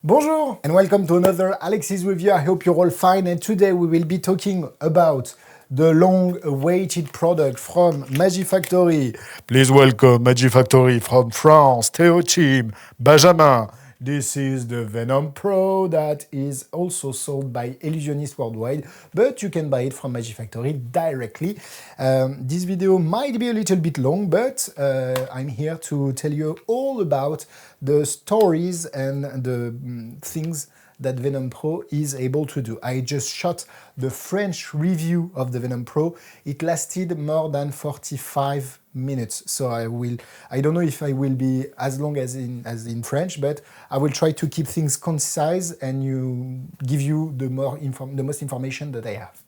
Bonjour and welcome to another Alexis Review. I hope you're all fine, and today we will be talking about the long-awaited product from Magie Factory. Please welcome Magie Factory from France, Théo team, Benjamin. This is the Venom Pro that is also sold by Illusionists worldwide, but you can buy it from Magie Factory directly. This video might be a little bit long, but I'm here to tell you all about the stories and the things that Venom Pro is able to do. I just shot the French review of the Venom Pro. It lasted more than 45 minutes. So I don't know if I will be as long as in French, but I will try to keep things concise and give you the most information that I have.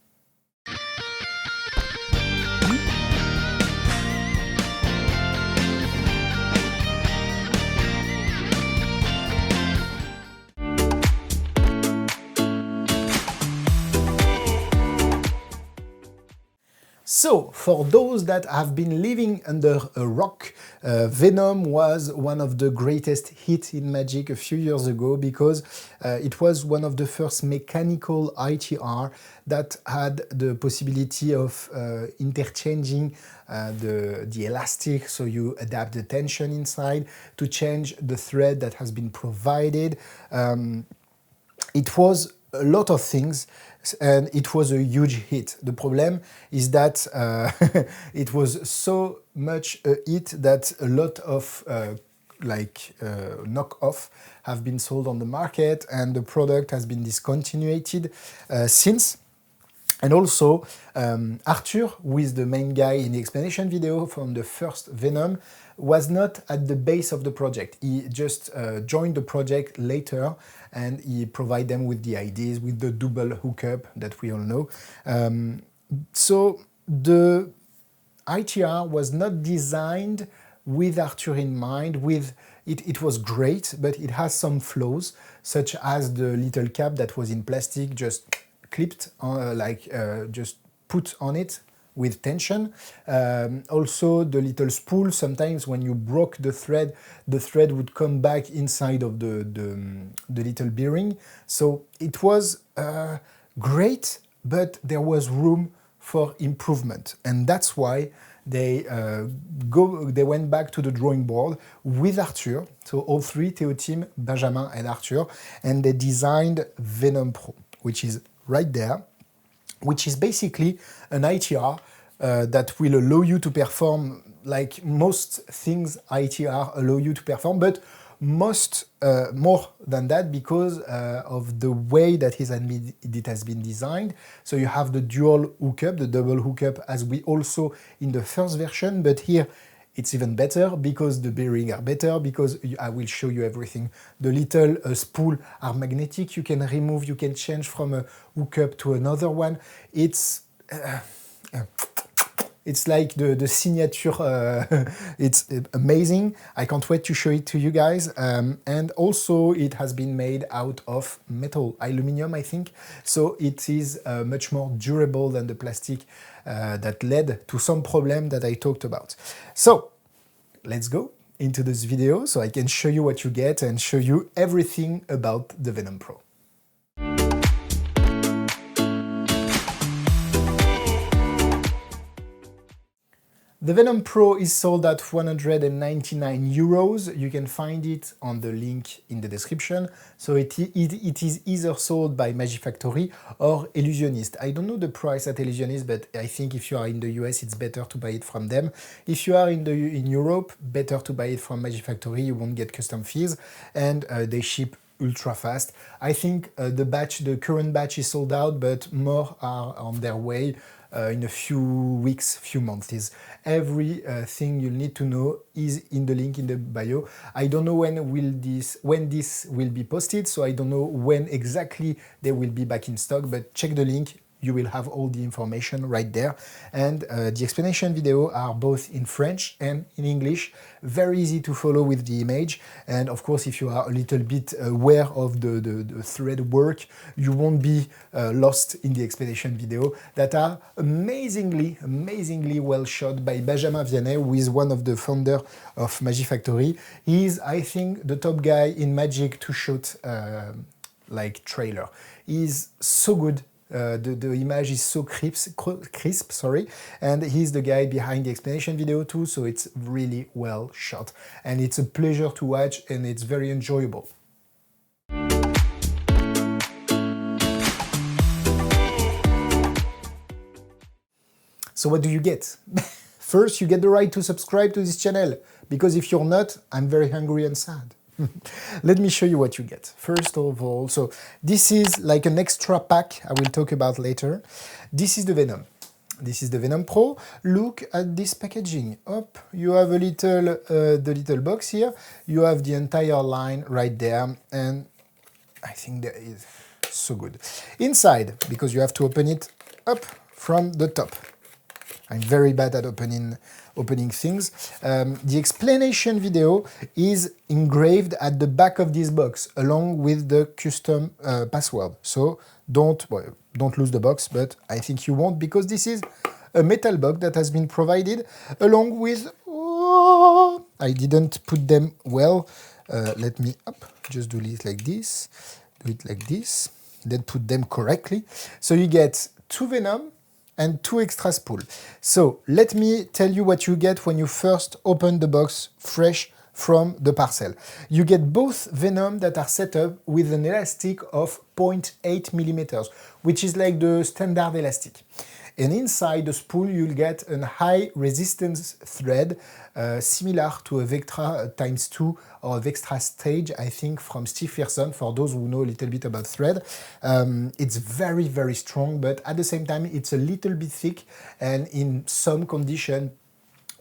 So, for those that have been living under a rock, Venom was one of the greatest hits in Magic a few years ago because it was one of the first mechanical ITR that had the possibility of interchanging the elastic, so you adapt the tension inside to change the thread that has been provided. It was a lot of things, and it was a huge hit. The problem is that it was so much a hit that a lot of knockoff have been sold on the market, and the product has been discontinued since. And also, Arthur, who is the main guy in the explanation video from the first Venom, was not at the base of the project. He just joined the project later, and he provided them with the ideas, with the double hookup that we all know. So the ITR was not designed with Arthur in mind. It was great, but it has some flaws, such as the little cap that was in plastic, just clipped, just put on it with tension. Also, the little spool, sometimes when you broke the thread would come back inside of the little bearing. So it was great, but there was room for improvement. And that's why they went back to the drawing board with Arthur, so all three, Théo team, Benjamin and Arthur, and they designed Venom Pro, which is right there, which is basically an ITR that will allow you to perform like most things ITR allow you to perform, but more than that because of the way that it has been designed. So you have the dual hookup, the double hookup, as we also in the first version, but here it's even better because the bearings are better, because I will show you everything. The little spool are magnetic. You can remove, you can change from a hookup to another one. It's like the signature. It's amazing. I can't wait to show it to you guys. And also it has been made out of metal, aluminum, I think. So it is much more durable than the plastic that led to some problem that I talked about. So let's go into this video so I can show you what you get and show you everything about the Venom Pro. The Venom Pro is sold at 199 euros. You can find it on the link in the description. So it is either sold by Magie Factory or Illusionist. I don't know the price at Illusionist, but I think if you are in the US, it's better to buy it from them. If you are in Europe, better to buy it from Magie Factory. You won't get custom fees, and they ship ultra fast. I think the current batch is sold out, but more are on their way. In a few weeks, few months. Everything you need to know is in the link in the bio. I don't know when this will be posted, so I don't know when exactly they will be back in stock, but check the link, you will have all the information right there. And the explanation video are both in French and in English, very easy to follow with the image. And of course, if you are a little bit aware of the thread work, you won't be lost in the explanation video that are amazingly well shot by Benjamin Vianney, who is one of the founders of Magie Factory. He is, I think, the top guy in Magic to shoot like trailer. He's so good. The image is so crisp, sorry, and he's the guy behind the explanation video too, so it's really well shot. And it's a pleasure to watch, and it's very enjoyable. So what do you get? First, you get the right to subscribe to this channel, because if you're not, I'm very hungry and sad. Let me show you what you get. First of all, so this is like an extra pack I will talk about later. This is the Venom. This is the Venom Pro. Look at this packaging. Up, you have a little, the little box here. You have the entire line right there, and I think that is so good. Inside, because you have to open it up from the top. I'm very bad at opening things. The explanation video is engraved at the back of this box, along with the custom password. So don't lose the box, but I think you won't, because this is a metal box that has been provided along with... Oh, I didn't put them well. Let me just do it like this. Do it like this. Then put them correctly. So you get 2 Venom and 2 extra spool. So let me tell you what you get when you first open the box fresh from the parcel. You get both Venom that are set up with an elastic of 0.8 millimeters, which is like the standard elastic. And inside the spool, you'll get a high resistance thread, similar to a Vectra x2 or a Vectra Stage, I think, from Steve Pearson, for those who know a little bit about thread. It's very strong, but at the same time, it's a little bit thick, and in some condition,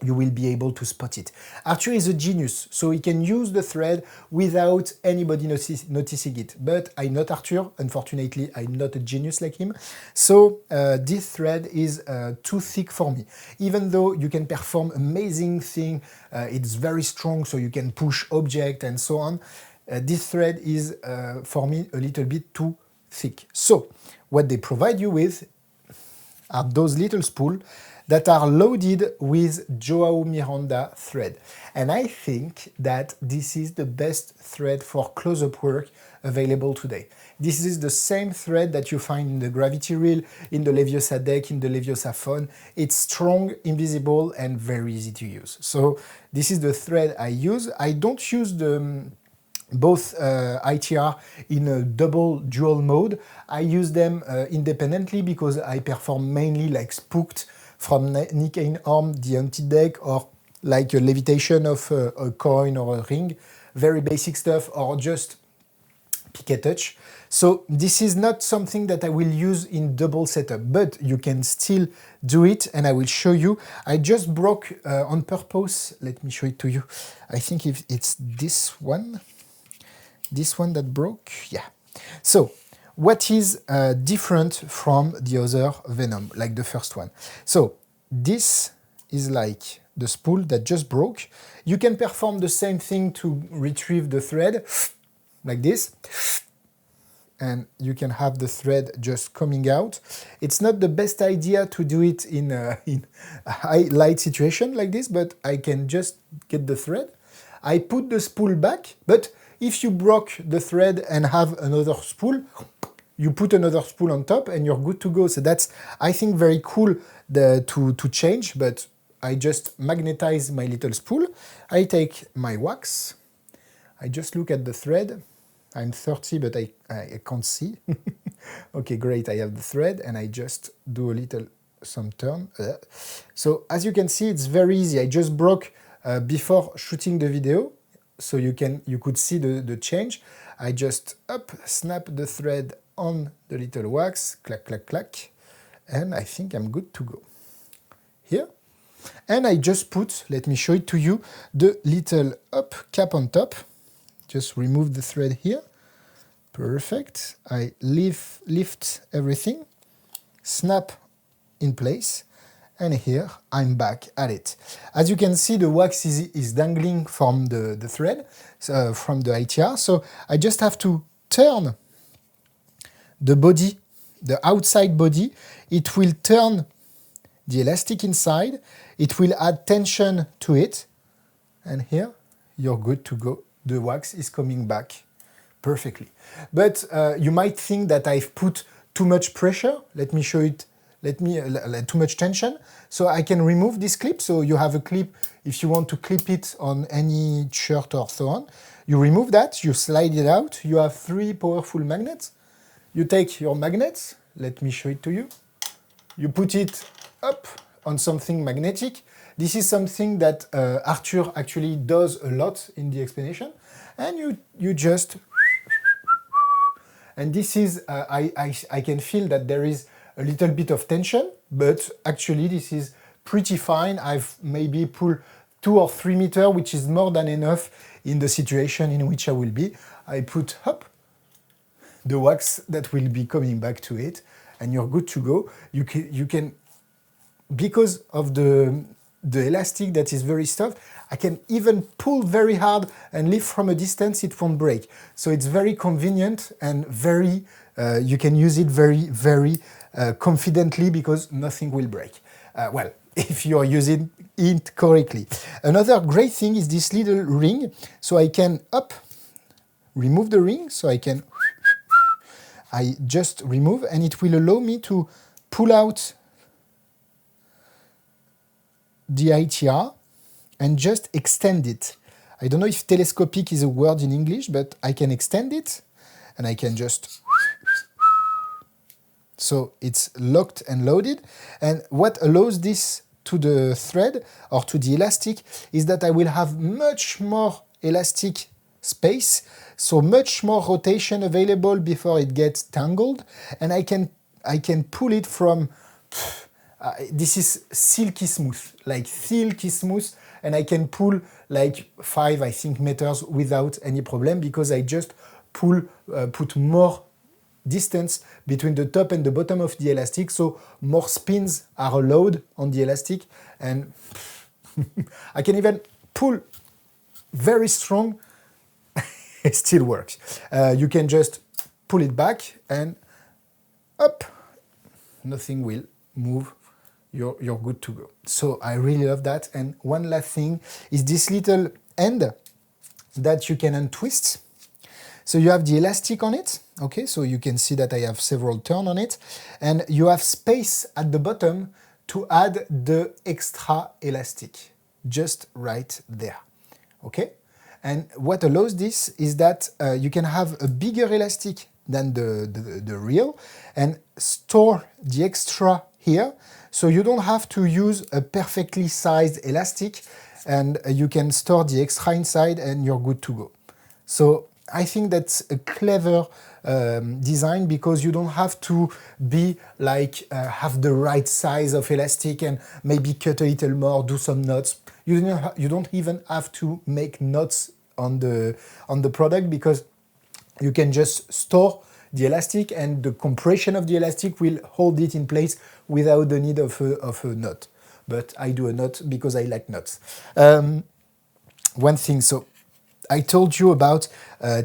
you will be able to spot it. Arthur is a genius, so he can use the thread without anybody noticing it. But I'm not Arthur, unfortunately, I'm not a genius like him. So this thread is too thick for me. Even though you can perform amazing things, it's very strong, so you can push objects and so on. This thread is, for me, a little bit too thick. So what they provide you with are those little spools that are loaded with Joao Miranda thread. And I think that this is the best thread for close-up work available today. This is the same thread that you find in the Gravity Reel, in the Leviosa deck, in the Leviosa phone. It's strong, invisible, and very easy to use. So this is the thread I use. I don't use both ITR in a dual mode. I use them independently because I perform mainly like Spooked from Nick Einhorn, the anti-deck, or like a levitation of a coin or a ring, very basic stuff, or just pick a touch. So this is not something that I will use in double setup, but you can still do it, and I will show you. I just broke on purpose. Let me show it to you. I think if it's this one that broke, yeah. So what is different from the other Venom, like the first one? So this is like the spool that just broke. You can perform the same thing to retrieve the thread, like this. And you can have the thread just coming out. It's not the best idea to do it in a high light situation like this, but I can just get the thread. I put the spool back, but if you broke the thread and have another spool, you put another spool on top and you're good to go. So that's, I think, very cool to change, but I just magnetize my little spool. I take my wax. I just look at the thread. I'm 30, but I can't see. Okay, great, I have the thread, and I just do a little, some turn. So as you can see, it's very easy. I just broke before shooting the video, so you could see the change. I just snap the thread on the little wax, clack, clack, clack, and I think I'm good to go. Here. And I just put, let me show it to you, the little cap on top. Just remove the thread here. Perfect. I lift everything. snap in place, and here I'm back at it. As you can see, the wax is dangling from the thread, from the ITR, so I just have to turn the body, the outside body. It will turn the elastic inside, it will add tension to it, and here you're good to go. The wax is coming back perfectly. But you might think that I've put too much pressure. Let me show it. Too much tension. So I can remove this clip. So you have a clip if you want to clip it on any shirt or so on. You remove that, you slide it out. You have 3 powerful magnets. You take your magnets. Let me show it to you. You put it up on something magnetic. This is something that Arthur actually does a lot in the explanation. And you just... And this is, I can feel that there is a little bit of tension, but actually this is pretty fine. I've maybe pulled 2 or 3 meters, which is more than enough in the situation in which I will be. I put up the wax that will be coming back to it, and you're good to go. You can because of the elastic that is very soft, I can even pull very hard and lift from a distance, it won't break. So it's very convenient and very, you can use it very confidently because nothing will break. Well, if you're using it correctly. Another great thing is this little ring. So I can remove the ring, so I just remove, and it will allow me to pull out the ITR and just extend it. I don't know if telescopic is a word in English, but I can extend it and I can just... So it's locked and loaded. And what allows this to the thread or to the elastic is that I will have much more elastic space, so much more rotation available before it gets tangled, and I can pull it from... this is silky smooth, like silky smooth, and I can pull like 5, I think, meters without any problem because I just put more distance between the top and the bottom of the elastic, so more spins are allowed on the elastic, and I can even pull very strong. It still works. You can just pull it back and up, nothing will move. You're good to go. So I really love that. And one last thing is this little end that you can untwist. So you have the elastic on it, okay? So you can see that I have several turns on it, and you have space at the bottom to add the extra elastic, just right there, okay? And what allows this is that you can have a bigger elastic than the real and store the extra here. So you don't have to use a perfectly sized elastic, and you can store the extra inside and you're good to go. So I think that's a clever design because you don't have to be like have the right size of elastic and maybe cut a little more, do some knots. You don't even have to make knots on the product because you can just store the elastic and the compression of the elastic will hold it in place without the need of a knot. But I do a knot because I like knots. One thing, so I told you about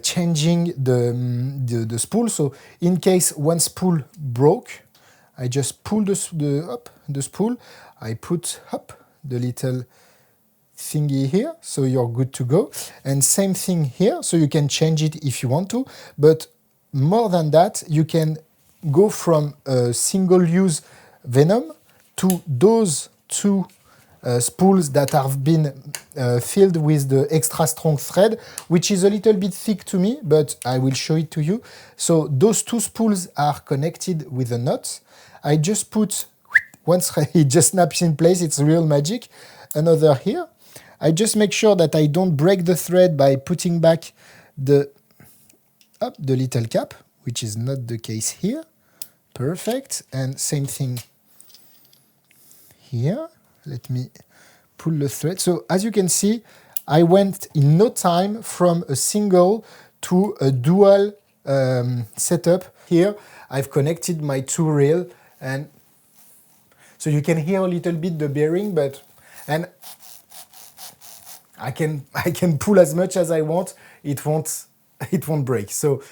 changing the spool. So in case one spool broke, I just pull the spool. I put up the little thingy here, so you're good to go. And same thing here, so you can change it if you want to. But more than that, you can go from a single-use Venom to those 2 spools that have been filled with the extra strong thread, which is a little bit thick to me, but I will show it to you. So those 2 spools are connected with a knot. I just put, once it just snaps in place, it's real magic. Another here. I just make sure that I don't break the thread by putting back the little cap, which is not the case here. Perfect. And same thing here. Let me pull the thread. So as you can see, I went in no time from a single to a dual setup. Here I've connected my 2 rails and so you can hear a little bit the bearing, but and I can pull as much as I want. It won't break. So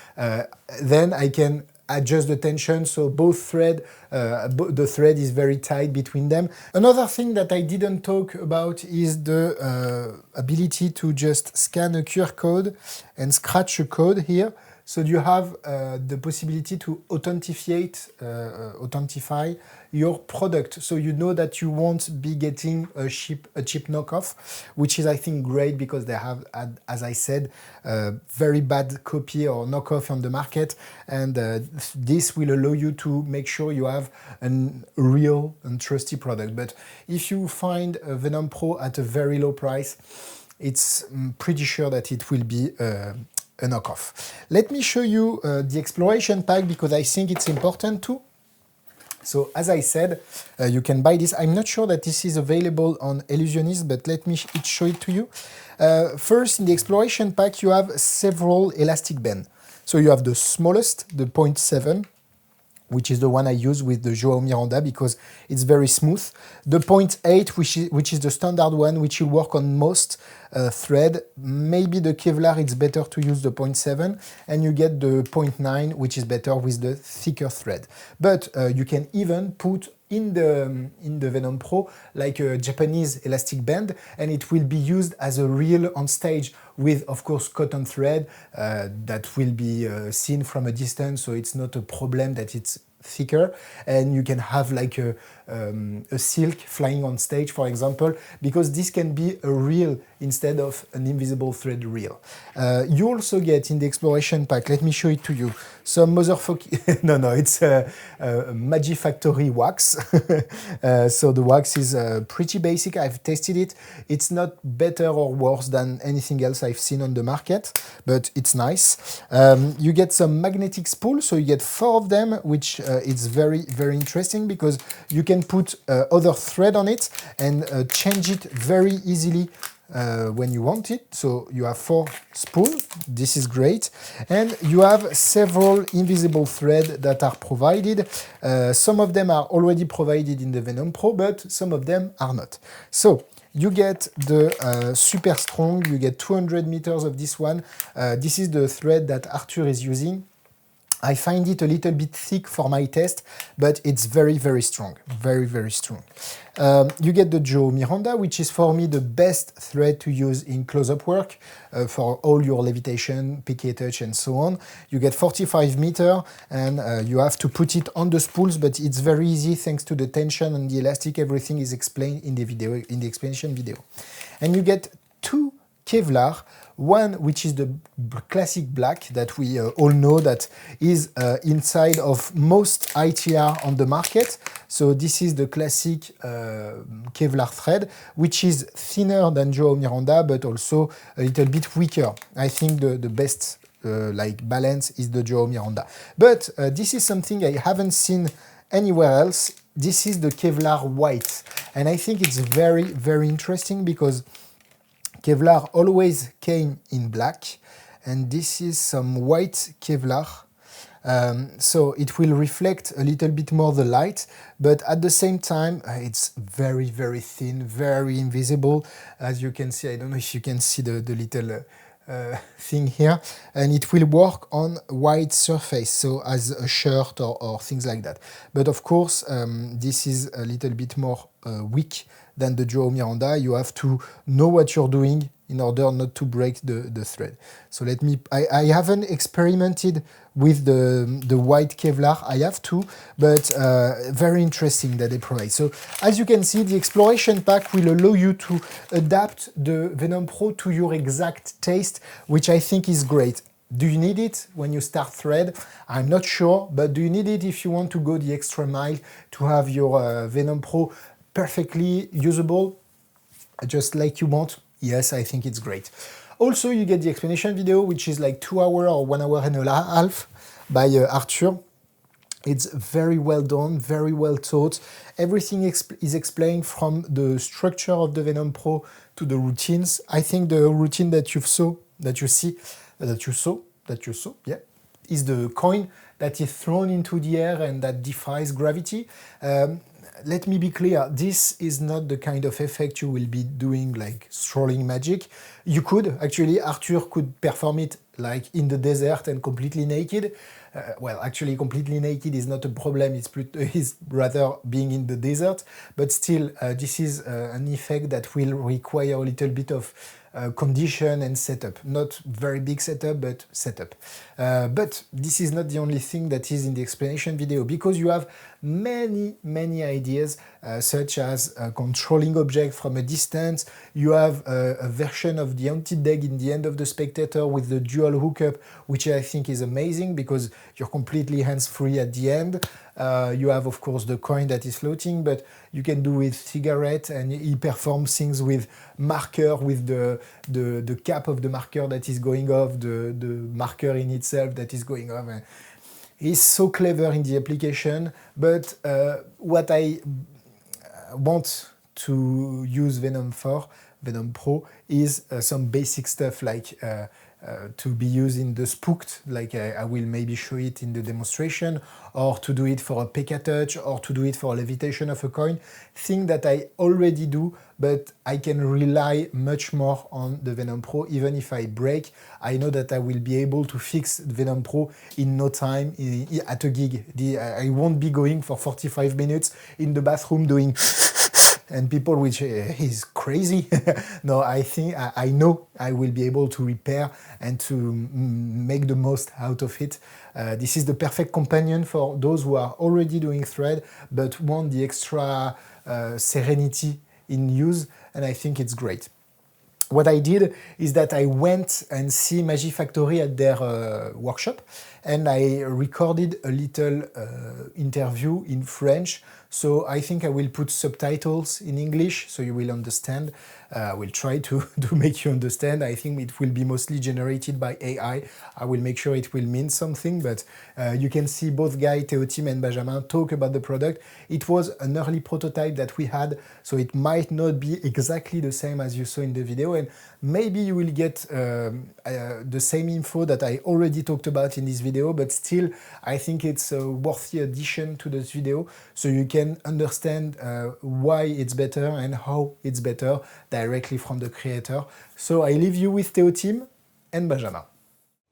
then I can adjust the tension, so the thread is very tight between them. Another thing that I didn't talk about is the ability to just scan a QR code and scratch a code here. So you have the possibility to authentify your product. So you know that you won't be getting a cheap knockoff, which is, I think, great because they have, as I said, very bad copy or knockoff on the market. And this will allow you to make sure you have a real and trusty product. But if you find a Venom Pro at a very low price, it's pretty sure that it will be a knockoff. Let me show you the exploration pack because I think it's important too. So as I said, you can buy this. I'm not sure that this is available on Illusionist, but let me show it to you. First, in the exploration pack, you have several elastic bands. So you have the smallest, the 0.7, which is the one I use with the Joao Miranda because it's very smooth. The 0.8, which is the standard one, which will work on most thread. Maybe the Kevlar, it's better to use the 0.7, and you get the 0.9, which is better with the thicker thread. But you can even put in the Venom Pro like a Japanese elastic band, and it will be used as a reel on stage with, of course, cotton thread that will be seen from a distance, so it's not a problem that it's thicker, and you can have like a silk flying on stage, for example, because this can be a reel instead of an invisible thread reel. You also get in the exploration pack, let me show it to you, some motherfucking, no, it's a Magie Factory wax. So the wax is pretty basic. I've tested it. It's not better or worse than anything else I've seen on the market, but it's nice. You get some magnetic spool, so you get 4 of them, which is very, very interesting because you can put other thread on it and change it very easily when you want it. So you have 4 spools, this is great, and you have several invisible thread that are provided. Some of them are already provided in the Venom Pro, but some of them are not. So you get the super strong, you get 200 meters of this one. This is the thread that Arthur is using. I find it a little bit thick for my test, but it's very, very strong. Very, very strong. You get the Joao Miranda, which is for me the best thread to use in close-up work for all your levitation, piqué touch, and so on. You get 45 meters, and you have to put it on the spools, but it's very easy thanks to the tension and the elastic. Everything is explained in the video, in the explanation video. And you get 2 Kevlar, one which is the classic black that we all know that is inside of most ITR on the market. So this is the classic Kevlar thread, which is thinner than Joao Miranda, but also a little bit weaker. I think the best like balance is the Joao Miranda. But this is something I haven't seen anywhere else. This is the Kevlar white. And I think it's very, very interesting because Kevlar always came in black, and this is some white Kevlar. So it will reflect a little bit more the light, but at the same time, it's very, very thin, very invisible. As you can see, I don't know if you can see the little thing here, and it will work on white surface, so as a shirt or things like that. But of course, this is a little bit more weak than the Joao Miranda. You have to know what you're doing in order not to break the thread. So let me, I haven't experimented with the white Kevlar, I have to, but very interesting that they provide. So as you can see, the exploration pack will allow you to adapt the Venom Pro to your exact taste, which I think is great. Do you need it when you start thread? I'm not sure, but do you need it if you want to go the extra mile to have your Venom Pro perfectly usable, just like you want? Yes, I think it's great. Also, you get the explanation video, which is like 2 hours or 1 hour and a half by Arthur. It's very well done, very well taught. Everything is explained from the structure of the Venom Pro to the routines. I think the routine that you saw, yeah, is the coin that is thrown into the air and that defies gravity. Let me be clear, this is not the kind of effect you will be doing like strolling magic. You could, actually, Arthur could perform it like in the desert and completely naked. Well, actually, completely naked is not a problem, it's rather being in the desert, but still, this is an effect that will require a little bit of condition and setup. Not very big setup, but setup. But this is not the only thing that is in the explanation video, because you have many ideas, such as controlling object from a distance. You have a version of the anti-deg in the end of the spectator with the dual hookup, which I think is amazing because you're completely hands-free at the end. You have, of course, the coin that is floating, but you can do with cigarette, and he performs things with marker, with the cap of the marker that is going off, the marker in itself that is going off. He's so clever in the application, but what I want to use Venom for, Venom Pro, is some basic stuff like to be used in the spooked, like I will maybe show it in the demonstration, or to do it for a P.K.A. touch, or to do it for levitation of a coin, thing that I already do, but I can rely much more on the Venom Pro. Even if I break, I know that I will be able to fix Venom Pro in no time at a gig. I won't be going for 45 minutes in the bathroom doing and people which is crazy. No, I think I know I will be able to repair and to make the most out of it. This is the perfect companion for those who are already doing thread but want the extra serenity in use, and I think it's great. What I did is that I went and see Magie Factory at their workshop, and I recorded a little interview in French. So I think I will put subtitles in English so you will understand. I will try to make you understand. I think it will be mostly generated by AI. I will make sure it will mean something, but you can see both Guy, Théotime and Benjamin talk about the product. It was an early prototype that we had, so it might not be exactly the same as you saw in the video, and maybe you will get the same info that I already talked about in this video, but still I think it's a worthy addition to this video so you can understand why it's better and how it's better directly from the creator. So I leave you with Théotime and Benjamin.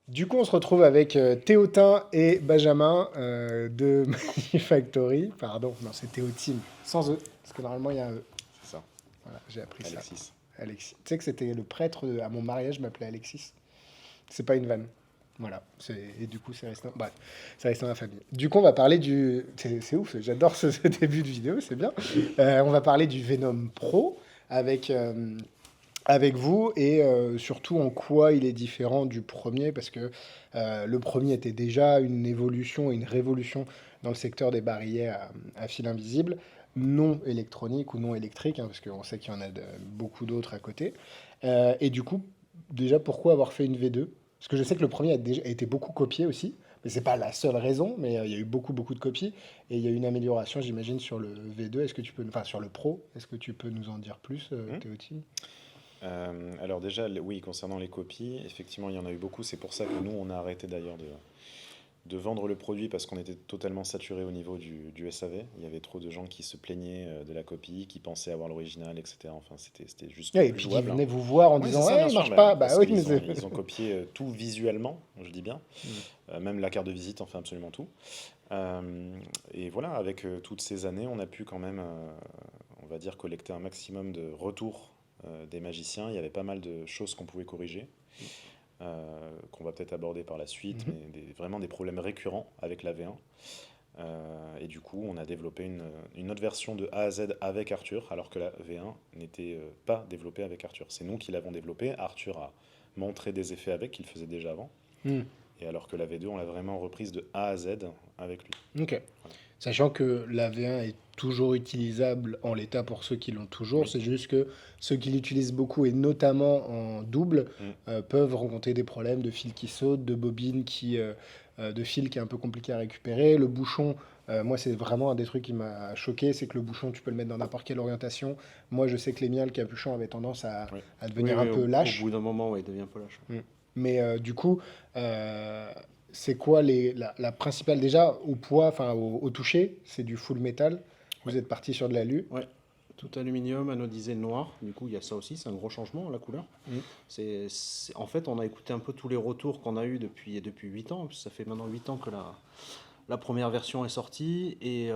Du coup, on se retrouve avec Théotin et Benjamin de Magie Factory. Pardon, non, c'est Théotime, sans E, parce que normalement il y a un E. C'est ça. Voilà, j'ai appris Alexis. ça. Alexis. Tu sais que c'était le prêtre à mon mariage, je m'appelais Alexis. C'est pas une vanne. Voilà. Et du coup, c'est resté... Bref, c'est resté dans la famille. Du coup, on va parler du... C'est ouf, j'adore ce début de vidéo, c'est bien. On va parler du Venom Pro avec vous, et surtout en quoi il est différent du premier, parce que le premier était déjà une évolution, une révolution dans le secteur des barillet à fil invisible, non électronique ou non électrique, hein, parce qu'on sait qu'il y en a beaucoup d'autres à côté. Et du coup, déjà, pourquoi avoir fait une V2? Parce que je sais que le premier a été beaucoup copié aussi, mais c'est pas la seule raison, mais il y a eu beaucoup de copies, et il y a eu une amélioration, j'imagine, sur le V2. Est-ce que tu peux, enfin sur le Pro, est-ce que tu peux nous en dire plus, Théotime? Alors déjà, oui, concernant les copies, effectivement, il y en a eu beaucoup. C'est pour ça que nous, on a arrêté d'ailleurs de vendre le produit, parce qu'on était totalement saturé au niveau du SAV. Il y avait trop de gens qui se plaignaient de la copie, qui pensaient avoir l'original, etc. Enfin, c'était juste Ouais, et puis ils venaient vous voir en disant « Ouais, il marche pas !» Bah oui, mais ils ont copié tout visuellement, je dis bien. Même la carte de visite, enfin absolument tout. Et voilà, avec toutes ces années, on a pu quand même, on va dire, collecter un maximum de retours des magiciens. Il y avait pas mal de choses qu'on pouvait corriger, qu'on va peut-être aborder par la suite, mais vraiment des problèmes récurrents avec la V1. Et du coup, on a développé une autre version de A à Z avec Arthur, alors que la V1 n'était pas développée avec Arthur. C'est nous qui l'avons développée. Arthur a montré des effets avec, qu'il faisait déjà avant. Et alors que la V2, on l'a vraiment reprise de A à Z avec lui. Ok. Voilà. Sachant que la V1 est toujours utilisable en l'état pour ceux qui l'ont toujours, c'est juste que ceux qui l'utilisent beaucoup, et notamment en double, peuvent rencontrer des problèmes de fil qui saute, de bobine de fil qui est un peu compliqué à récupérer. Le bouchon, moi c'est vraiment un des trucs qui m'a choqué, c'est que le bouchon, tu peux le mettre dans n'importe quelle orientation. Moi je sais que les miens, le capuchon avait tendance à devenir un peu lâche. Au bout d'un moment, il devient un peu lâche. Mais du coup, c'est quoi la principale, déjà, au poids, enfin au toucher, c'est du full métal. Vous êtes parti sur de l'alu. Ouais, tout aluminium, anodisé noir. Du coup, il y a ça aussi, c'est un gros changement, la couleur. Mm. En fait, on a écouté un peu tous les retours qu'on a eu depuis 8 ans. Ça fait maintenant 8 ans que la première version est sortie. Et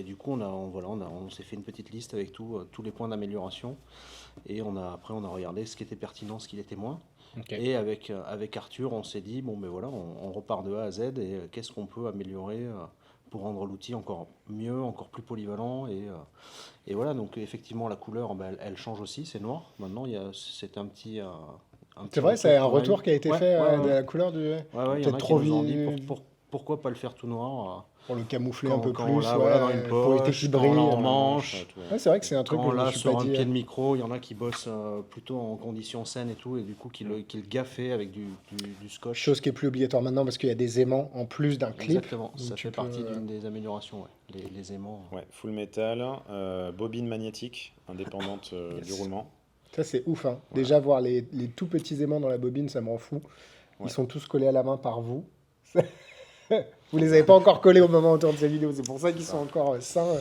du coup, on s'est fait une petite liste avec tous les points d'amélioration. Et après, on a regardé ce qui était pertinent, ce qui l'était moins. Okay. Et avec Arthur, on s'est dit, bon, ben voilà, on repart de A à Z et qu'est-ce qu'on peut améliorer pour rendre l'outil encore mieux, encore plus polyvalent. Et voilà, donc effectivement, la couleur, ben, elle change aussi, c'est noir. Maintenant, c'est un petit. C'est vrai, c'est un retour qui a été fait ouais. de la couleur du. Ouais, il y en a Peut-être qui trop nous ont dit pourquoi pas le faire tout noir pour le camoufler un peu quand plus, on l'a voilà, dans une pour éviter poche, qu'il quand brille. on l'a en manche. Ouais, c'est vrai que c'est un truc Quand que je là, me suis sur pas un dit. pied de micro, il y en a qui bossent plutôt en conditions saines et tout, et du coup qui le gaffaient avec du scotch. Chose qui est plus obligatoire maintenant parce qu'il y a des aimants en plus d'un clip. Exactement, ça fait partie d'une des améliorations, ouais. Les aimants. Ouais, full métal, bobine magnétique, indépendante du roulement. Ça, c'est ouf. Hein. Voilà. Déjà, voir les tout petits aimants dans la bobine, ça me rend fou. Ils sont tous collés à la main par vous. Vous les avez pas encore collés au moment où on tourne ces vidéos. C'est pour ça qu'ils sont encore sains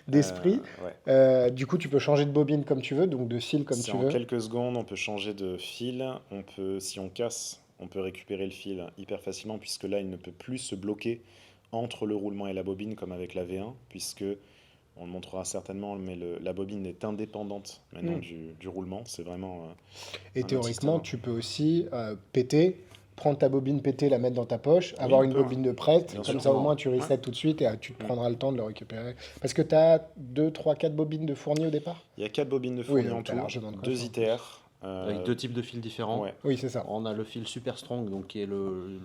d'esprit. Ouais. Du coup, tu peux changer de bobine comme tu veux, donc de fil comme tu veux. En quelques secondes, on peut changer de fil. Si on casse, on peut récupérer le fil hyper facilement, puisque là, il ne peut plus se bloquer entre le roulement et la bobine, comme avec la V1, puisque, on le montrera certainement, mais la bobine est indépendante maintenant du roulement. C'est vraiment... et théoriquement, tu peux aussi péter, prendre ta bobine pétée, la mettre dans ta poche, avoir une bobine de prête, comme ça au moins tu resets tout de suite et tu te prendras le temps de le récupérer. Parce que tu as 2, 3, 4 bobines de fournies au départ. Il y a 4 bobines de fournie en tout, 2 ITR. Avec 2 types de fils différents. Ouais. Oui, c'est ça. On a le fil Super Strong, donc, qui est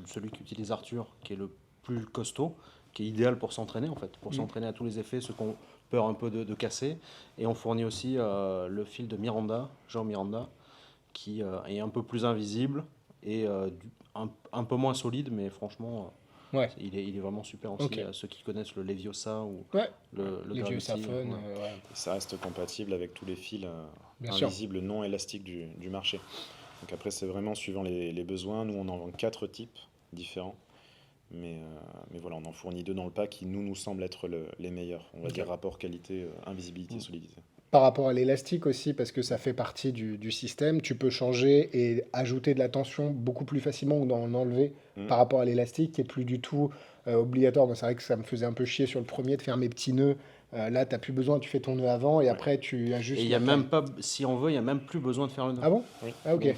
celui qu'utilise Arthur, qui est le plus costaud, qui est idéal pour s'entraîner en fait, pour s'entraîner à tous les effets, ceux qu'on peur un peu de casser. Et on fournit aussi le fil de Jean Miranda, qui est un peu plus invisible et un peu moins solide, mais franchement, il est vraiment super aussi. Ceux qui connaissent le Leviosa ou le Leviosa Phone. Ça reste compatible avec tous les fils invisibles non élastiques du marché. Donc après, c'est vraiment suivant les besoins. Nous, on en vend 4 types différents. Mais voilà, on en fournit 2 dans le pack qui nous semblent être les meilleurs. On va dire rapport qualité, invisibilité, solidité. Par rapport à l'élastique aussi, parce que ça fait partie du système, tu peux changer et ajouter de la tension beaucoup plus facilement ou en enlever par rapport à l'élastique, qui n'est plus du tout obligatoire. Moi, c'est vrai que ça me faisait un peu chier sur le premier de faire mes petits nœuds. Là, tu n'as plus besoin, tu fais ton nœud avant et après tu ajustes. Et il y a même pas, si on veut, il n'y a même plus besoin de faire le nœud. Ah bon? Oui. Ah, ok.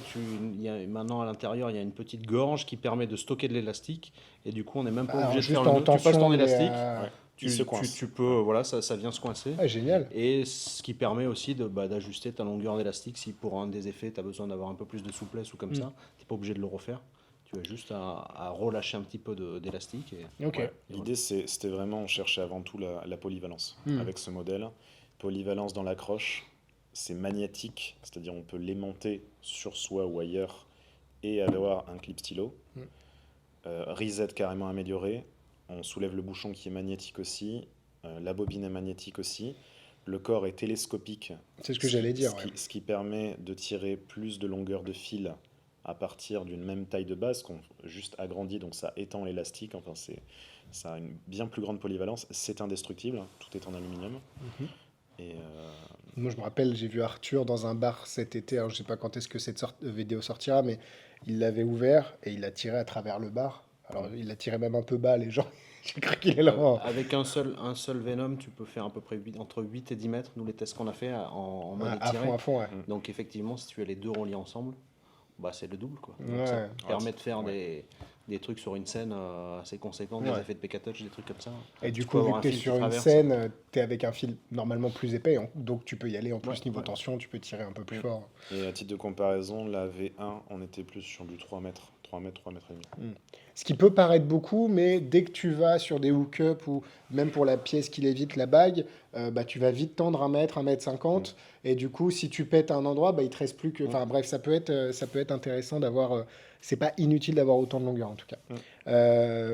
Maintenant, à l'intérieur, il y a une petite gorge qui permet de stocker de l'élastique. Et du coup, on n'est même pas obligé de juste faire le nœud. Tu passes ton tension, élastique. Tu peux, voilà, ça vient se coincer. Ah, génial. Et ce qui permet aussi d'ajuster ta longueur d'élastique. Si pour un des effets, tu as besoin d'avoir un peu plus de souplesse ou comme ça, tu n'es pas obligé de le refaire. Tu as juste à relâcher un petit peu d'élastique. L'idée, c'était vraiment, on cherchait avant tout la polyvalence avec ce modèle. Polyvalence dans l'accroche, c'est magnétique, c'est-à-dire on peut l'aimanter sur soi ou ailleurs et avoir un clip stylo. Reset carrément amélioré. On soulève le bouchon qui est magnétique aussi. La bobine est magnétique aussi. Le corps est télescopique. C'est ce que j'allais dire. Ce qui permet de tirer plus de longueur de fil à partir d'une même taille de base, qu'on juste agrandit, donc ça étend l'élastique. Enfin, ça a une bien plus grande polyvalence. C'est indestructible, tout est en aluminium. Moi, je me rappelle, j'ai vu Arthur dans un bar cet été. Alors, je ne sais pas quand est-ce que cette vidéo sortira, mais il l'avait ouvert et il l'a tiré à travers le bar. Alors, il l'a tiré même un peu bas, les gens. J'ai cru qu'il est là. Avec un seul Venom, tu peux faire à peu près entre 8 et 10 mètres. Nous, les tests qu'on a fait en mode tiré. À fond, ouais. Donc, effectivement, si tu as les deux reliés ensemble, bah, c'est le double, quoi. Ouais. Ça permet de faire des trucs sur une scène assez conséquents, des effets de PK Touch, des trucs comme ça. Et du coup, vu que tu es sur une scène, tu es avec un fil normalement plus épais, donc tu peux y aller en plus niveau tension, tu peux tirer un peu plus fort. Et à titre de comparaison, la V1, on était plus sur du 3 mètres, 3 mètres et demi. Ce qui peut paraître beaucoup, mais dès que tu vas sur des hook-up ou même pour la pièce qui lévite, la bague, tu vas vite tendre 1 mètre, 1,50 m. Et du coup, si tu pètes à un endroit, il te reste plus que... Enfin bref, ça peut être intéressant d'avoir... c'est pas inutile d'avoir autant de longueur en tout cas.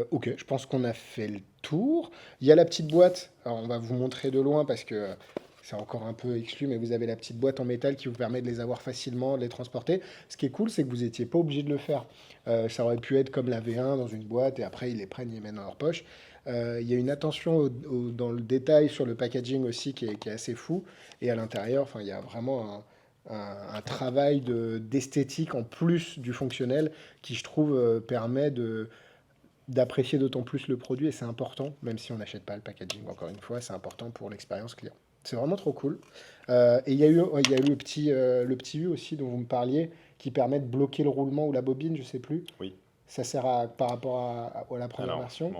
Ok, je pense qu'on a fait le tour. Il y a la petite boîte. Alors, on va vous montrer de loin parce que c'est encore un peu exclu, mais vous avez la petite boîte en métal qui vous permet de les avoir facilement, de les transporter. Ce qui est cool, c'est que vous n'étiez pas obligé de le faire. Ça aurait pu être comme la V1 dans une boîte et après ils les prennent, ils les mettent dans leur poche. Il y a une attention dans le détail sur le packaging aussi qui est assez fou. Et à l'intérieur, il y a vraiment un travail d'esthétique en plus du fonctionnel qui, je trouve, permet d'apprécier d'autant plus le produit. Et c'est important, même si on n'achète pas le packaging. Encore une fois, c'est important pour l'expérience client. C'est vraiment trop cool. Et il y a eu le petit U aussi dont vous me parliez qui permet de bloquer le roulement ou la bobine, je sais plus. Oui. Ça sert par rapport à la première version. Bon,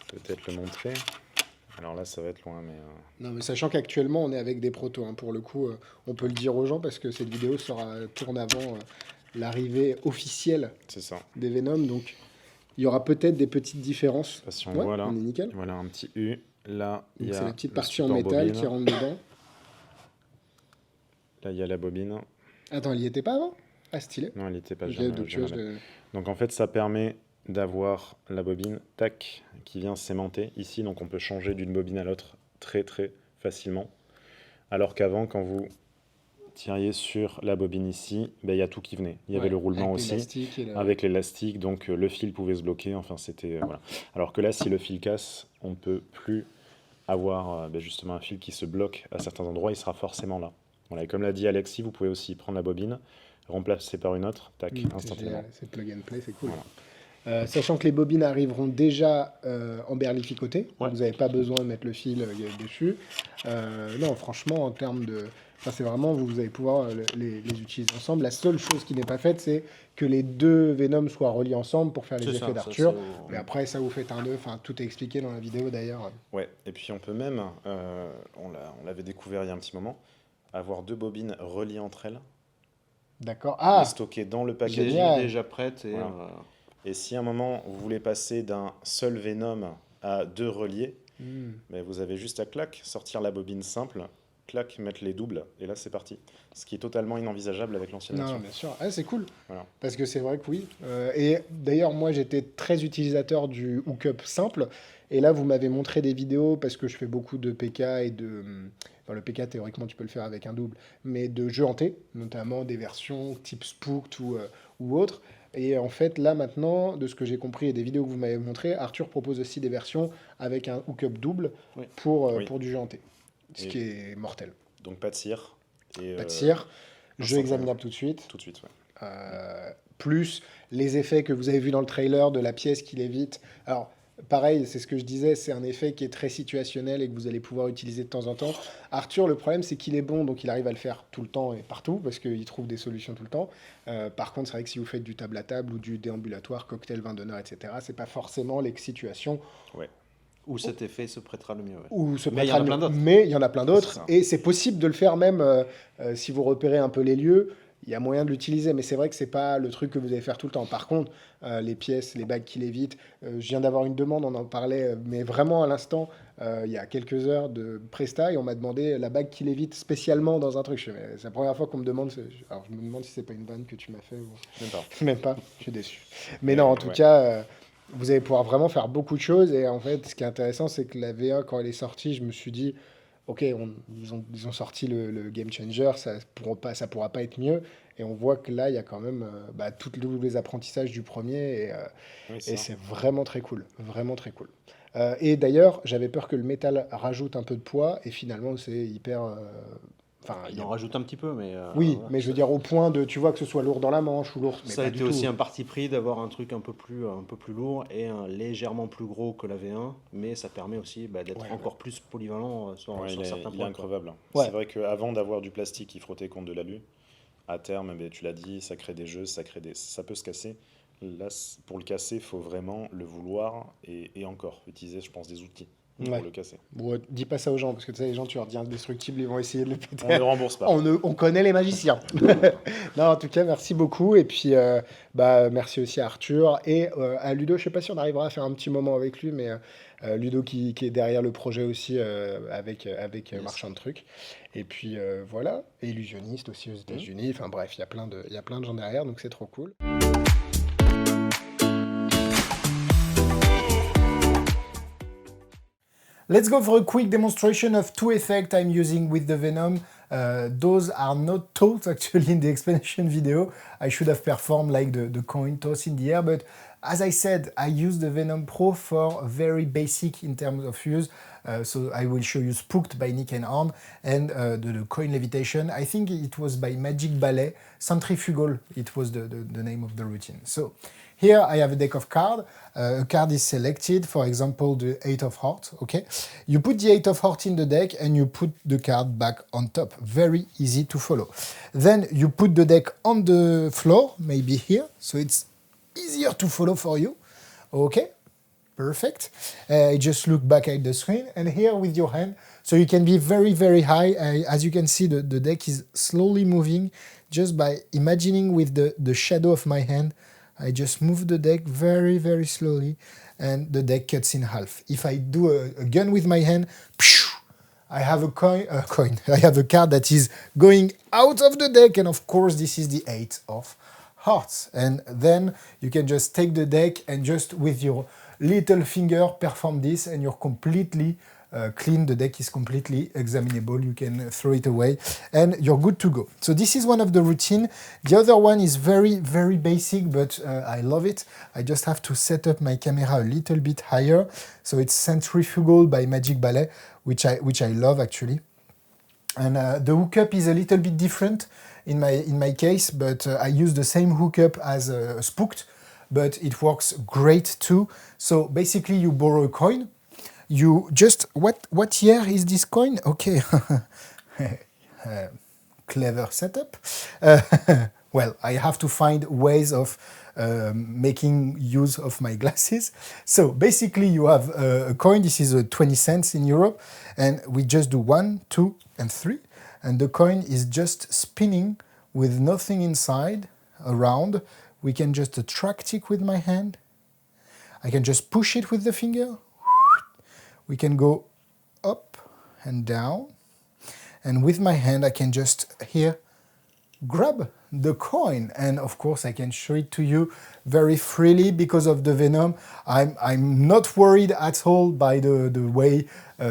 peut-être le montrer. Alors là, ça va être loin, mais... Non, mais sachant qu'actuellement, on est avec des protos. Hein, pour le coup, on peut le dire aux gens parce que cette vidéo tourne avant l'arrivée officielle des Venom. Donc, il y aura peut-être des petites différences. Je sais pas si on voit là. On est nickel. Voilà un petit U. Là, il y a c'est la petite partie en métal qui rentre dedans. Là, il y a la bobine. Attends, elle n'y était pas avant? Ah, stylé. Non, elle n'y était pas. Donc en fait, ça permet d'avoir la bobine, tac, qui vient s'aimanter ici. Donc on peut changer d'une bobine à l'autre très très facilement. Alors qu'avant, quand vous tiriez sur la bobine ici, il y a tout qui venait. Il y avait le roulement aussi, avec l'élastique, donc le fil pouvait se bloquer. Enfin, c'était... voilà. Alors que là, si le fil casse, on ne peut plus avoir justement un fil qui se bloque à certains endroits. Il sera forcément là. Voilà. Et comme l'a dit Alexis, vous pouvez aussi prendre la bobine, remplacer par une autre, tac, instantanément. C'est plug and play, c'est cool. Voilà. Sachant que les bobines arriveront déjà emberlificotées, vous n'avez pas besoin de mettre le fil dessus. Non, franchement, en termes de... c'est vraiment, vous allez pouvoir les utiliser ensemble. La seule chose qui n'est pas faite, c'est que les deux Venom soient reliés ensemble pour faire les effets d'Arthur. Mais après, ça vous fait un œuf. Tout est expliqué dans la vidéo d'ailleurs. Ouais, et puis on peut même, on l'avait découvert il y a un petit moment, avoir deux bobines reliées entre elles. D'accord. Les stocker dans le packaging. Déjà prête. Et si à un moment, vous voulez passer d'un seul Venom à deux reliés, vous avez juste à sortir la bobine simple, mettre les doubles, et là c'est parti. Ce qui est totalement inenvisageable avec l'ancienne version. Non, bien sûr. C'est cool. Voilà. Parce que c'est vrai que oui. Et d'ailleurs, moi j'étais très utilisateur du hookup simple. Et là, vous m'avez montré des vidéos parce que je fais beaucoup de PK et de... Enfin, le PK, théoriquement, tu peux le faire avec un double, mais de jeux hantés, notamment des versions type Spooked ou autres. Et en fait, là, maintenant, de ce que j'ai compris et des vidéos que vous m'avez montrées, Arthur propose aussi des versions avec un hookup double pour du jeu hanté. Ce qui est mortel. Donc, pas de cire. Pas de cire. Jeu examinable tout de suite. Tout de suite, plus les effets que vous avez vus dans le trailer de la pièce qui lévite. Alors, pareil, c'est ce que je disais, c'est un effet qui est très situationnel et que vous allez pouvoir utiliser de temps en temps. Arthur, le problème, c'est qu'il est bon, donc il arrive à le faire tout le temps et partout, parce qu'il trouve des solutions tout le temps. Par contre, c'est vrai que si vous faites du table à table ou du déambulatoire, cocktail, vin d'honneur, etc., c'est pas forcément les situations où cet effet se prêtera le mieux. Mais il y en a plein d'autres. Mais il y en a plein d'autres, et c'est possible de le faire même si vous repérez un peu les lieux. Il y a moyen de l'utiliser, mais c'est vrai que c'est pas le truc que vous allez faire tout le temps. Par contre, les pièces, les bagues qui lévitent, je viens d'avoir une demande, on en parlait, mais vraiment à l'instant, il y a quelques heures de Presta, et on m'a demandé la bague qui lévite spécialement dans un truc. C'est la première fois qu'on me demande, alors je me demande si c'est pas une vanne que tu m'as fait. Ou... Même pas, je suis déçu. Mais non, en tout cas, vous allez pouvoir vraiment faire beaucoup de choses, et en fait, ce qui est intéressant, c'est que la V1, quand elle est sortie, je me suis dit... Ok, ils ont sorti le Game Changer, ça pourra pas être mieux. Et on voit que là, il y a quand même tous les apprentissages du premier. Et c'est vraiment très cool. Vraiment très cool. Et d'ailleurs, j'avais peur que le métal rajoute un peu de poids. Et finalement, c'est hyper... il en rajoute un petit peu, mais... oui, mais je veux dire au point de, tu vois, que ce soit lourd dans la manche ou lourd... Ça a été aussi un parti pris d'avoir un truc un peu plus lourd et légèrement plus gros que la V1, mais ça permet aussi d'être encore plus polyvalent sur certains points. Il est increvable. C'est vrai qu'avant d'avoir du plastique qui frottait contre de l'alu, à terme, tu l'as dit, ça crée des jeux, ça peut se casser. Là, pour le casser, il faut vraiment le vouloir et encore utiliser, je pense, des outils. Pour le casser. Bon, dis pas ça aux gens, parce que tu sais, les gens, tu leur dis indestructible, ils vont essayer de le péter. On ne rembourse pas. On connaît les magiciens. Non, en tout cas, merci beaucoup. Et puis, merci aussi à Arthur et à Ludo. Je sais pas si on arrivera à faire un petit moment avec lui, mais Ludo qui est derrière le projet aussi avec Marchand de Trucs. Et puis, voilà. Et illusionniste aussi aux États-Unis. Enfin bref, il y a plein de gens derrière, donc c'est trop cool. Let's go for a quick demonstration of two effects I'm using with the Venom. Those are not taught actually in the explanation video. I should have performed like the coin toss in the air, but as I said, I use the Venom Pro for very basic in terms of use. So I will show you Spooked by Nick and Arn and the coin levitation. I think it was by Magic Ballet. Centrifugal, it was the name of the routine. So here I have a deck of cards. A card is selected, for example, the 8 of Hearts, okay? You put the 8 of Hearts in the deck and you put the card back on top. Very easy to follow. Then you put the deck on the floor, maybe here, so it's easier to follow for you, okay? Perfect. Just look back at the screen and here with your hand, so you can be very, very high. As you can see, the deck is slowly moving just by imagining with the shadow of my hand. I just move the deck very, very slowly and the deck cuts in half. If I do a gun with my hand, I have a coin. I have a card that is going out of the deck, and of course this is the 8 of Hearts. And then you can just take the deck and just with your little finger perform this and you're completely clean. The deck is completely examinable. You can throw it away and you're good to go. So this is one of the routine. The other one is very, very basic, but I love it. I just have to set up my camera a little bit higher. So it's Centrifugal by Magic Ballet, which I love actually. And the hookup is a little bit different in my case, but I use the same hookup as Spooked, but it works great too. So basically you borrow a coin. You just, what year is this coin? Okay, clever setup. Well, I have to find ways of making use of my glasses. So basically you have a coin, this is a 20 cents in Europe, and we just do 1, 2, and 3, and the coin is just spinning with nothing inside around. We can just attract it with my hand. I can just push it with the finger. We can go up and down. And with my hand, I can just here grab the coin. And of course, I can show it to you very freely because of the Venom. I'm not worried at all by the way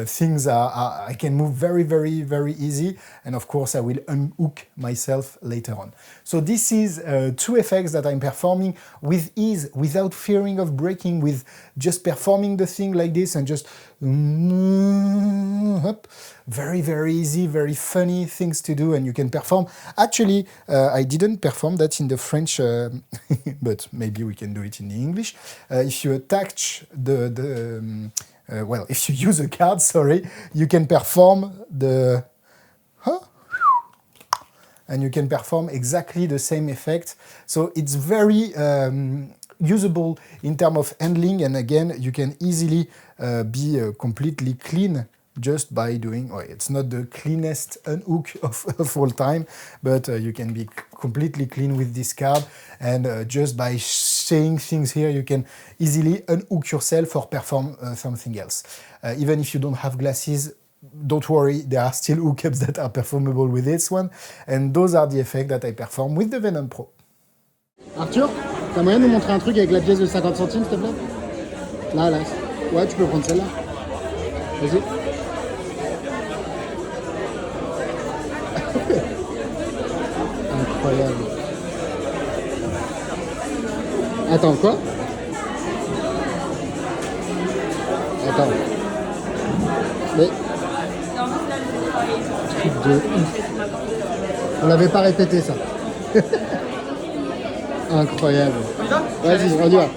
things are. I can move very, very, very easy. And of course, I will unhook myself later on. So this is two effects that I'm performing with ease, without fearing of breaking, with just performing the thing like this and just up. Very, very easy, very funny things to do, and you can perform. Actually, I didn't perform that in the French, but maybe we can do it in the English. If you attach well, if you use a card, sorry, you can perform the, and you can perform exactly the same effect. So it's very usable in terms of handling, and again, you can easily be completely clean just by doing, it's not the cleanest unhook of all time, but you can be completely clean with this card, and just by saying things here, you can easily unhook yourself or perform something else. Even if you don't have glasses, don't worry, there are still hookups that are performable with this one, and those are the effects that I perform with the Venom Pro. Arthur, t'as moyen de nous montrer un truc avec la pièce de 50 centimes, s'il te plaît? Là. Ouais, tu peux prendre celle-là. Vas-y. Incroyable. Attends, quoi? Attends. Mais... truc de ouf. On l'avait pas répété, ça. Incroyable. Vas-y, on y va.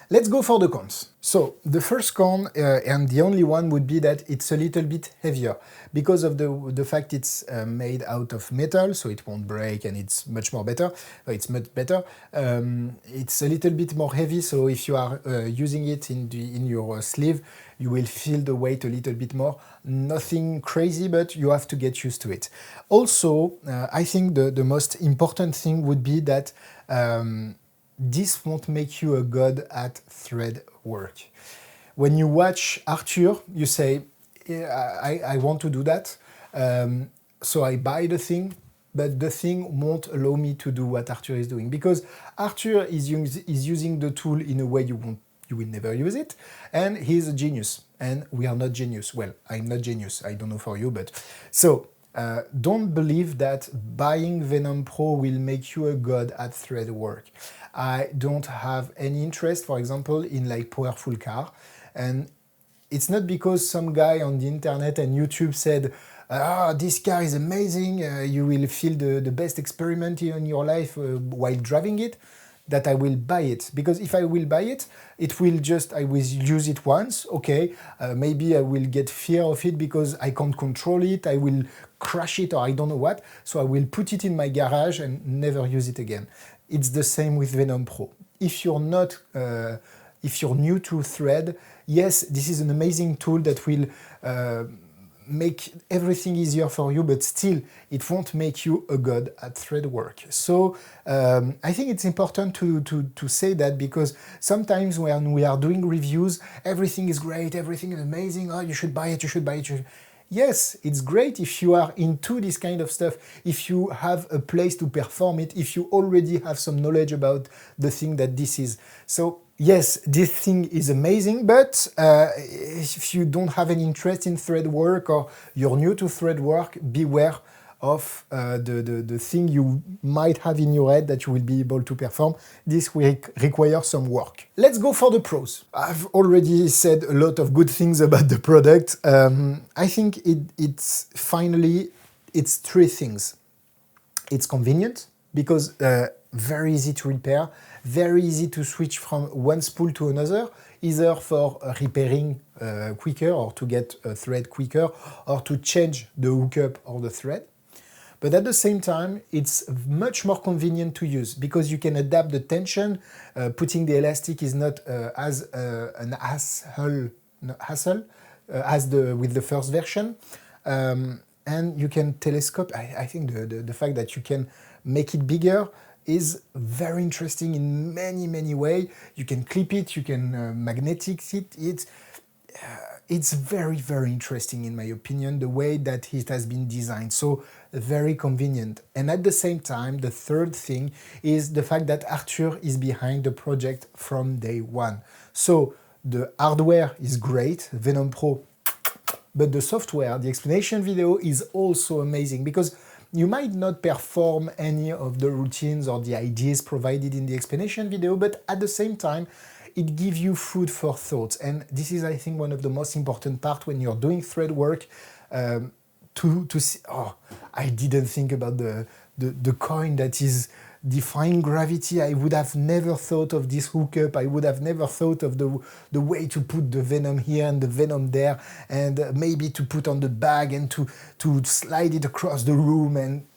Let's go for the cons. So the first con, and the only one, would be that it's a little bit heavier because of the fact it's made out of metal, so it won't break and it's much more better. It's much better. It's a little bit more heavy, so if you are using it in your sleeve, you will feel the weight a little bit more. Nothing crazy, but you have to get used to it. Also, I think the most important thing would be that this won't make you a god at thread work. When you watch Arthur, you say, I want to do that, so I buy the thing, but the thing won't allow me to do what Arthur is doing, because Arthur is using the tool in a way you will never use it, and he's a genius, and we are not genius. Well, I'm not genius, I don't know for you, but so don't believe that buying Venom Pro will make you a god at thread work. I don't have any interest, for example, in like powerful car, and it's not because some guy on the internet and YouTube said, this car is amazing, you will feel the best experiment in your life while driving it, that I will buy it. Because if I will buy it, I will use it once, okay, maybe I will get fear of it because I can't control it, I will crash it or I don't know what, so I will put it in my garage and never use it again. It's the same with Venom Pro. If you're new to thread, yes, this is an amazing tool that will make everything easier for you, but still, it won't make you a god at thread work. So I think it's important to say that, because sometimes when we are doing reviews, everything is great, everything is amazing, oh, you should buy it, you should buy it. Yes, it's great if you are into this kind of stuff, if you have a place to perform it, if you already have some knowledge about the thing that this is. So yes, this thing is amazing, but if you don't have any interest in thread work or you're new to thread work, beware of the thing you might have in your head that you will be able to perform. This will require some work. Let's go for the pros. I've already said a lot of good things about the product. I think it's three things. It's convenient, because very easy to repair, very easy to switch from one spool to another, either for repairing quicker or to get a thread quicker or to change the hookup or the thread. But at the same time, it's much more convenient to use because you can adapt the tension. Putting the elastic is not as an hassle as with the first version. And you can telescope. I think the fact that you can make it bigger is very interesting in many ways. You can clip it, you can magnetic it. It's very interesting in my opinion, the way that it has been designed. So very convenient. And at the same time, the third thing is the fact that Arthur is behind the project from day one. So the hardware is great, Venom Pro, but the software, the explanation video is also amazing, because you might not perform any of the routines or the ideas provided in the explanation video, but at the same time, it gives you food for thought. And this is, I think, one of the most important parts when you're doing thread work, to see, oh, I didn't think about the coin that is defying gravity. I would have never thought of this hookup. I would have never thought of the way to put the Venom here and the Venom there, and maybe to put on the bag and to slide it across the room. And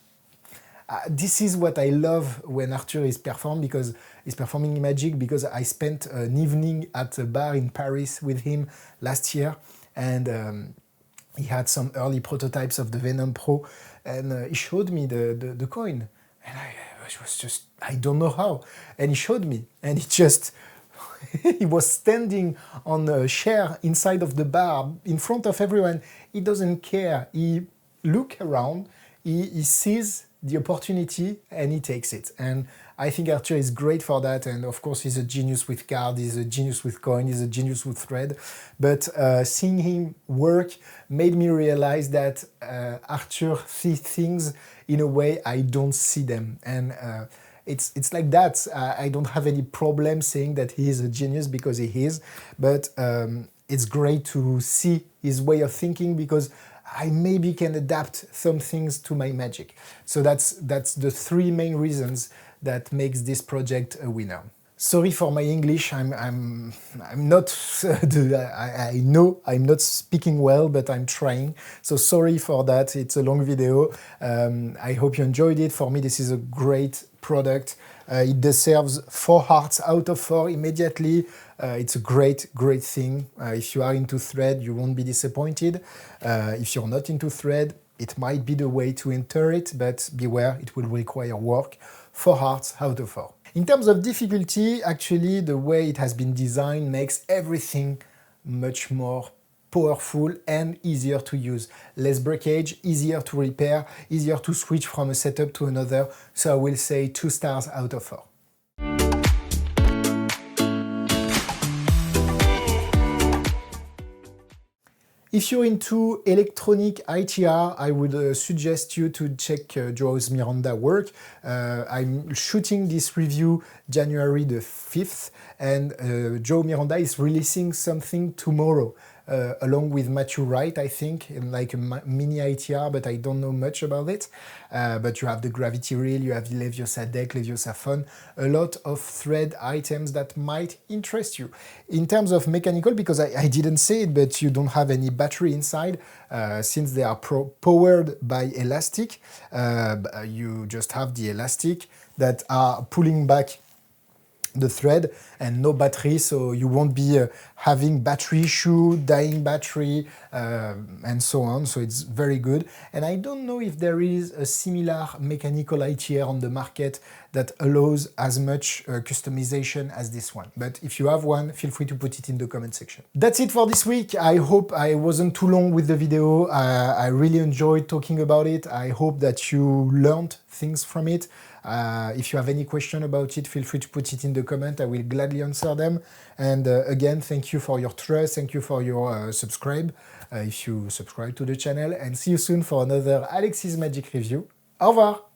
this is what I love when Arthur is performing in Magic, because I spent an evening at a bar in Paris with him last year, and he had some early prototypes of the Venom Pro, and he showed me the coin, and I was just, I don't know how, and he showed me, and he was standing on a chair inside of the bar in front of everyone. He doesn't care. He looks around, he sees the opportunity and he takes it. And I think Arthur is great for that. And of course, he's a genius with card, he's a genius with coin, he's a genius with thread. But seeing him work made me realize that Arthur sees things in a way I don't see them. And it's like that. I don't have any problem saying that he is a genius, because he is. But it's great to see his way of thinking, because I maybe can adapt some things to my Magic. So that's the three main reasons that makes this project a winner. Sorry for my English. I'm not. I know I'm not speaking well, but I'm trying. So sorry for that. It's a long video. I hope you enjoyed it. For me, this is a great product. It deserves 4 hearts out of 4 immediately. It's a great thing. If you are into thread, you won't be disappointed. If you're not into thread, it might be the way to enter it, but beware, it will require work. 4 hearts out of 4. In terms of difficulty, actually, the way it has been designed makes everything much more powerful and easier to use. Less breakage, easier to repair, easier to switch from a setup to another. So I will say 2 stars out of 4. If you're into electronic ITR, I would suggest you to check Joe's Miranda work. I'm shooting this review January the 5th, and Joe Miranda is releasing something tomorrow, along with Matthew Wright, I think, in like a mini ITR, but I don't know much about it. But you have the Gravity Reel, you have the Leviosa deck, Leviosa Phone, a lot of thread items that might interest you. In terms of mechanical, because I didn't say it, but you don't have any battery inside, since they are powered by elastic, you just have the elastic that are pulling back the thread and no battery, so you won't be having battery issue, dying battery, and so on. So it's very good. And I don't know if there is a similar mechanical ITR on the market that allows as much customization as this one. But if you have one, feel free to put it in the comment section. That's it for this week. I hope I wasn't too long with the video. I really enjoyed talking about it. I hope that you learned things from it. If you have any question about it, feel free to put it in the comment. I will gladly answer them. And again, thank you for your trust. Thank you for your subscribe, if you subscribe to the channel. And see you soon for another Alexis Magic Review. Au revoir!